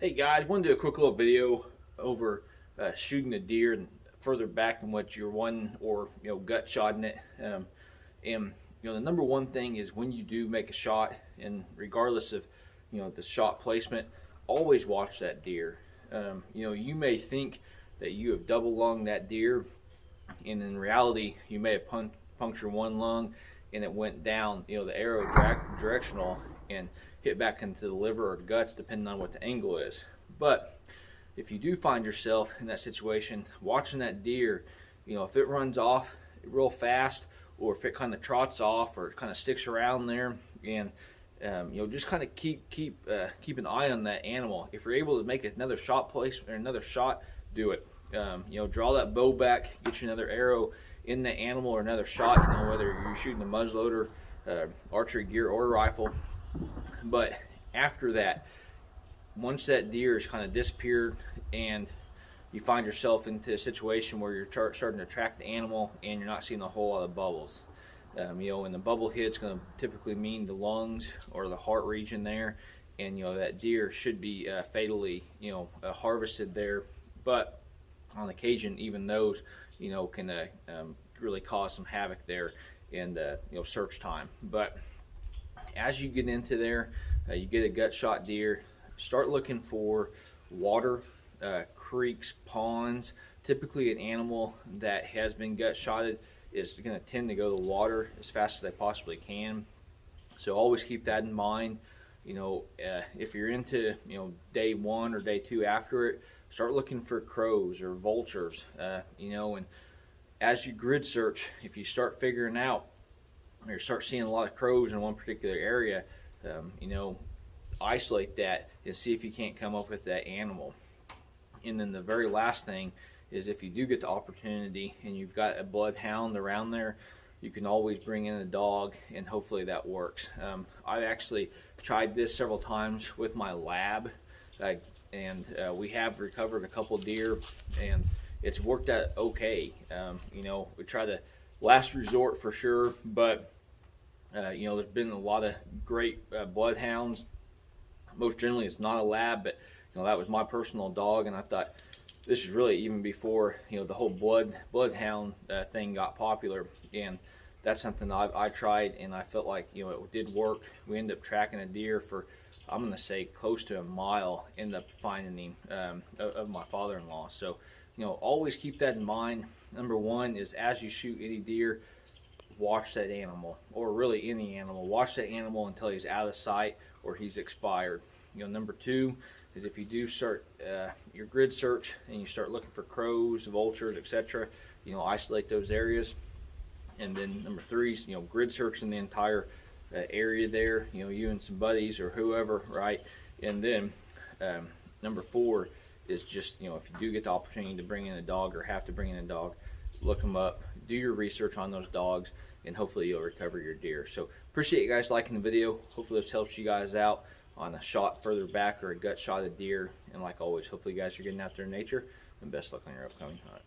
Hey guys, want to do a quick little video over shooting a deer and further back than what you're one or gut shotting it. And the number one thing is when you do make a shot, and regardless of the shot placement, always watch that deer. You may think that you have double lunged that deer, and in reality you may have punctured one lung and it went down, the arrow directional and hit back into the liver or guts depending on what the angle is. But if you do find yourself in that situation watching that deer, if it runs off real fast, or if it kind of trots off or kind of sticks around there, and just kind of keep an eye on that animal. If you're able to make another shot place or another shot, do it. Draw that bow back, get you another arrow in the animal or another shot, whether you're shooting a muzzleloader, archery gear, or a rifle. But after that, once that deer is kind of disappeared and you find yourself into a situation where you're starting to track the animal and you're not seeing a whole lot of bubbles, and the bubble hit's going to typically mean the lungs or the heart region there, and that deer should be fatally harvested there. But on occasion, even those can really cause some havoc there in search time. But as you get into there, you get a gut shot deer, start looking for water, creeks, ponds. Typically an animal that has been gut shotted is going to tend to go to water as fast as they possibly can. So always keep that in mind. If you're into day one or day two after it, start looking for crows or vultures. And as you grid search, if you start figuring out or start seeing a lot of crows in one particular area, isolate that and see if you can't come up with that animal. And then the very last thing is, if you do get the opportunity and you've got a bloodhound around there, you can always bring in a dog, and hopefully that works. I've actually tried this several times with my lab, and we have recovered a couple deer, and it's worked out okay. We try to last resort for sure, but there's been a lot of great bloodhounds. Most generally it's not a lab, but that was my personal dog, and I thought this is really even before the whole bloodhound thing got popular, and that's something I tried, and I felt like it did work. We ended up tracking a deer for, I'm gonna say, close to a mile. Ended up finding him of my father-in-law. So always keep that in mind. Number one is, as you shoot any deer, watch that animal, or really any animal. Watch that animal until he's out of sight or he's expired. Number two is, if you do start your grid search and you start looking for crows, vultures, etc., isolate those areas. And then number three is grid searching the entire area there, you and some buddies or whoever, right? And then number four is just, if you do get the opportunity to bring in a dog or have to bring in a dog, look them up, do your research on those dogs, and hopefully you'll recover your deer. So appreciate you guys liking the video. Hopefully this helps you guys out on a shot further back or a gut shot of deer. And like always, hopefully you guys are getting out there in nature, and best luck on your upcoming hunt.